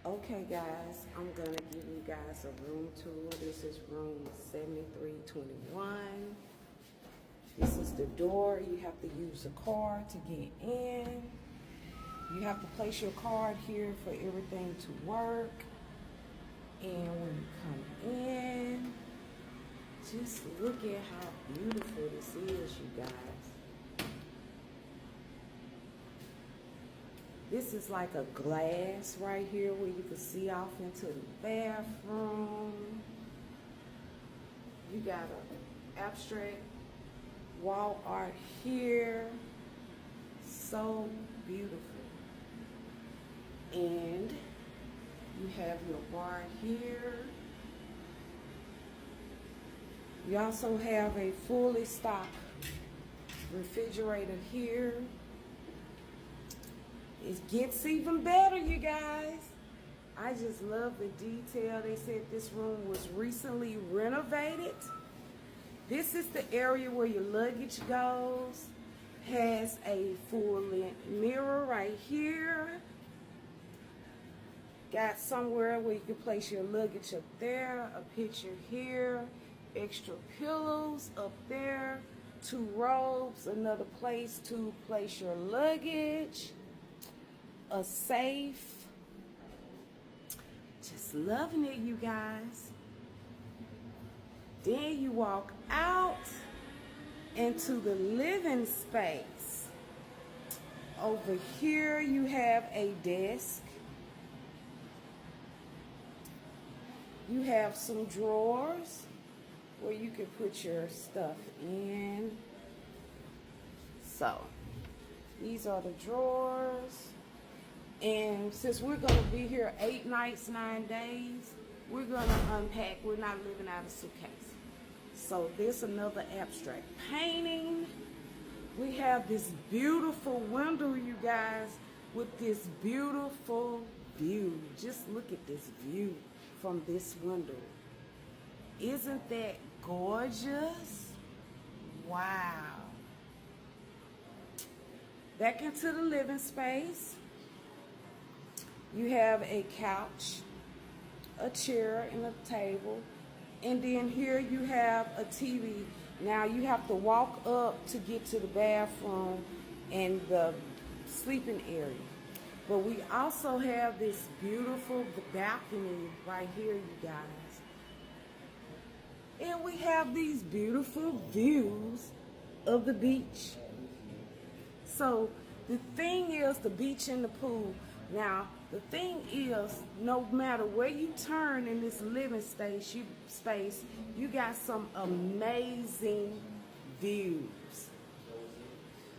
Okay, guys, I'm gonna give you guys a room tour. This is room 7321. This is the door. You have to use a card to get in. You have to place your card here for everything to work. And when you come in, just look at how beautiful this is, you guys. This is like a glass right here where you can see off into the bathroom. You got an abstract wall art here. So beautiful. And you have your bar here. You also have a fully stocked refrigerator here. It gets even better, you guys. I just love the detail. They said this room was recently renovated. This is the area where your luggage goes. Has a full-length mirror right here. Got somewhere where you can place your luggage up there. A picture here. Extra pillows up there. 2 robes. Another place to place your luggage. A safe. Just loving it, you guys. Then you walk out into the living space. Over here you have a desk. You have some drawers where you can put your stuff in. So these are the drawers. And since we're going to be here 8 nights, 9 days, we're going to unpack. We're not living out of a suitcase. So there's another abstract painting. We have this beautiful window, you guys, with this beautiful view. Just look at this view from this window. Isn't that gorgeous? Wow. Back into the living space. You have a couch, a chair, and a table. And then here you have a TV. Now you have to walk up to get to the bathroom and the sleeping area. But we also have this beautiful balcony right here, you guys. And we have these beautiful views of the beach. So the thing is the beach and the pool. Now, the thing is, no matter where you turn in this living space, you got some amazing views.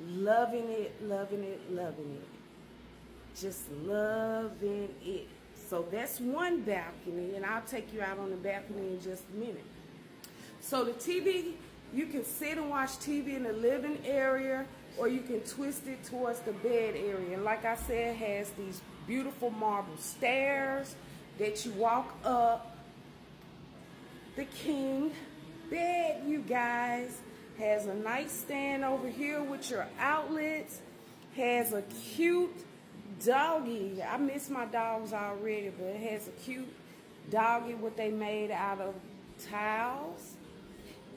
Loving it, loving it, loving it. Just loving it. So that's one balcony, and I'll take you out on the balcony in just a minute. So the TV, you can sit and watch TV in the living area, or you can twist it towards the bed area. And like I said, it has these beautiful marble stairs that you walk up. The king bed, you guys, has a nightstand over here with your outlets. Has a cute doggy. I miss my dogs already, but it has a cute doggy, what they made out of tiles.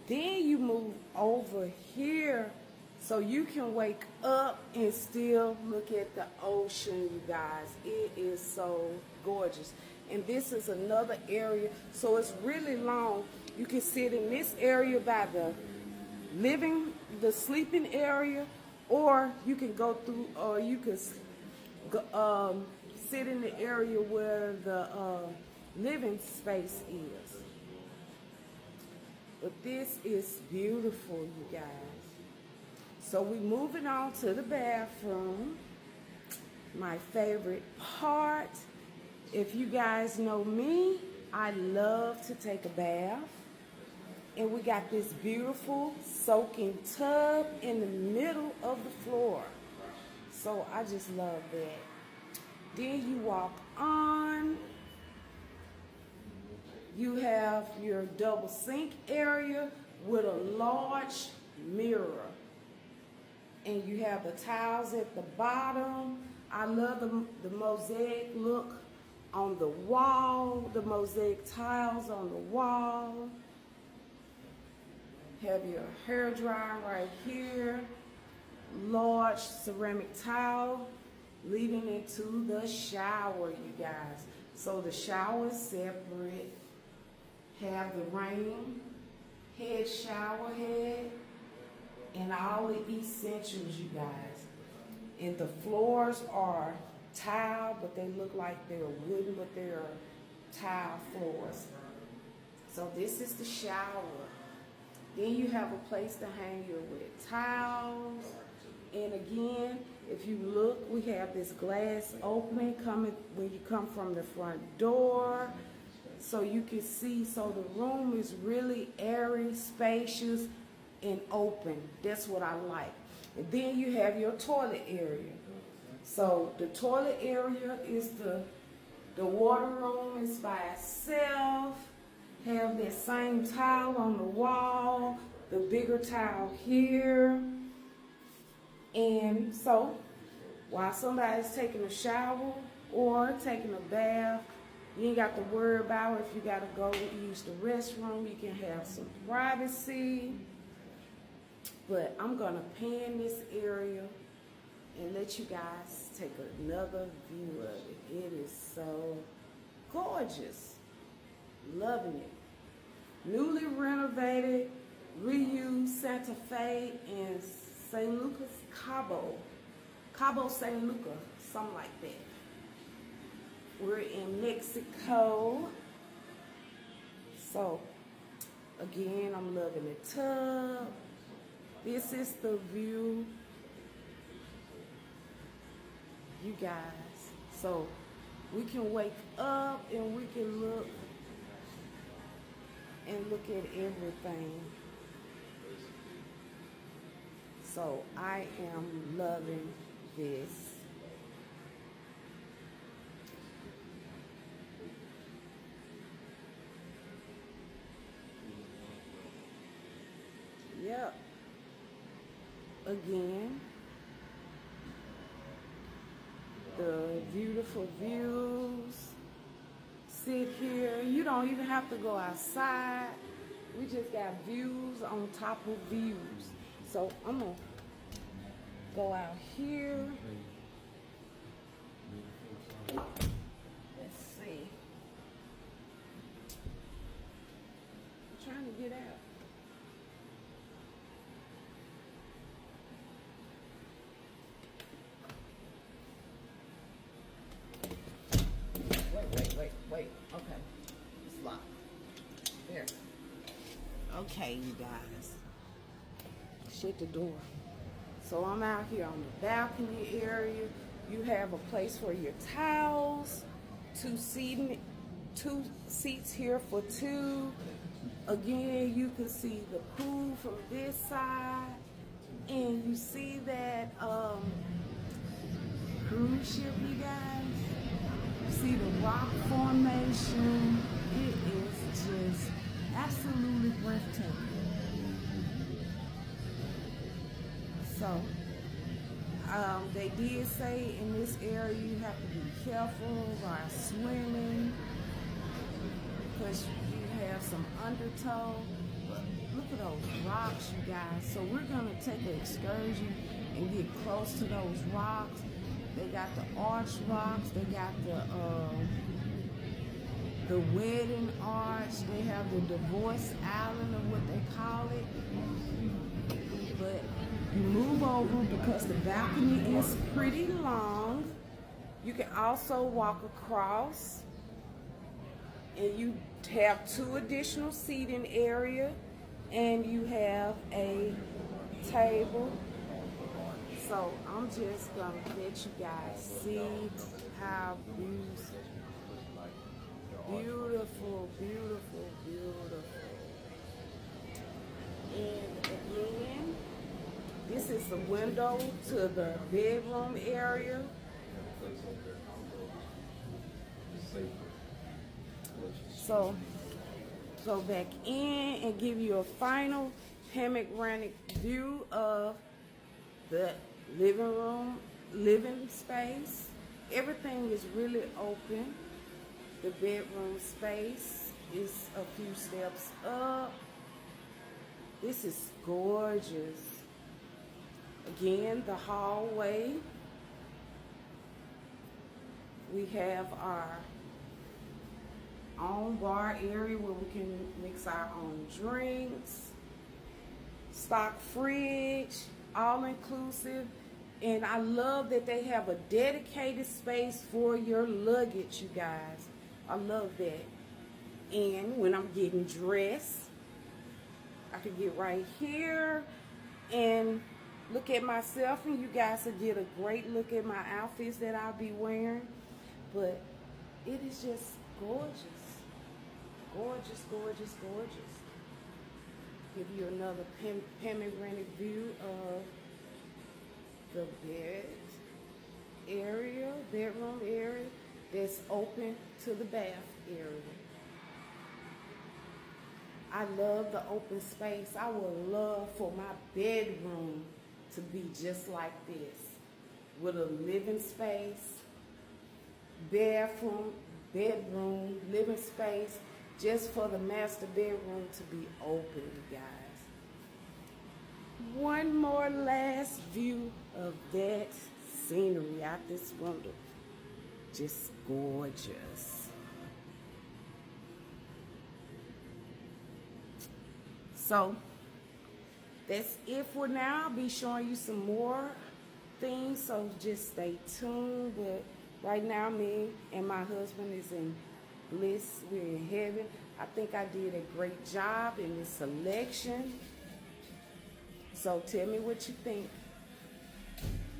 Then you move over here so you can wake up and still look at the ocean, you guys. It is so gorgeous. And this is another area, so it's really long. You can sit in this area by the sleeping area, or you can go through, or you can sit in the area where the living space is. But this is beautiful, you guys. So we're moving on to the bathroom. My favorite part. If you guys know me, I love to take a bath. And we got this beautiful soaking tub in the middle of the floor. So I just love that. Then you walk on. You have your double sink area with a large mirror. And you have the tiles at the bottom. I love the mosaic look on the wall, the mosaic tiles on the wall. Have your hair dryer right here. Large ceramic tile leading into the shower, you guys. So the shower is separate. Have the rain head, shower head, and all the essentials, you guys. And the floors are tile, but they look like they're wooden, but they're tile floors. So this is the shower. Then you have a place to hang your wet towels. And again, if you look, we have this glass opening coming when you come from the front door. So you can see, so the room is really airy, spacious, and open. That's what I like. And then you have your toilet area. So the toilet area is the water room is by itself. Have that same tile on the wall, the bigger tile here. And so while somebody's taking a shower or taking a bath, you ain't got to worry about if you got to go use the restroom. You can have some privacy. But I'm going to pan this area and let you guys take another view of it. It is so gorgeous. Loving it. Newly renovated Riu Santa Fe in San Lucas, Cabo San Lucas, something like that. We're in Mexico. So, again, I'm loving the tub. This is the view, you guys. So, we can wake up and we can look at everything. So, I am loving this. Yep. Again, the beautiful views. Sit here. You don't even have to go outside. We just got views on top of views. So I'm going to go out here. Let's see. I'm trying to get out. Wait. Okay. It's locked. There. Okay, you guys. Shut the door. So I'm out here on the balcony area. You have a place for your towels. Two seats here for two. Again, you can see the pool from this side. And you see that cruise ship, you guys. See the rock formation. It is just absolutely breathtaking. So, they did say in this area you have to be careful while swimming because you have some undertow. But look at those rocks, you guys. So we're going to take an excursion and get close to those rocks. They got the arch rocks. They got the wedding arch. They have the divorce island, or what they call it. But you move over because the balcony is pretty long. You can also walk across, and you have two additional seating area, and you have a table. So I'm just gonna let you guys see how beautiful. And again, this is the window to the bedroom area. So go back in and give you a final panoramic view of the living room, living space. Everything is really open. The bedroom space is a few steps up. This is gorgeous. Again, the hallway. We have our own bar area where we can mix our own drinks. Stock fridge, all inclusive. And I love that they have a dedicated space for your luggage, you guys. I love that. And when I'm getting dressed, I can get right here and look at myself, and you guys will get a great look at my outfits that I'll be wearing. But it is just gorgeous. Gorgeous, gorgeous, gorgeous. Give you another panoramic view of the bedroom area that's open to the bath area. I love the open space. I would love for my bedroom to be just like this, with a living space, bathroom, bedroom, living space, just for the master bedroom to be open, you guys. One more last view of that scenery out this window. Just gorgeous. So that's it for now. I'll be showing you some more things, so just stay tuned. But right now, me and my husband is in bliss. We're in heaven. I think I did a great job in this selection. So tell me what you think.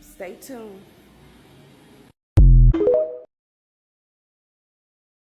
Stay tuned.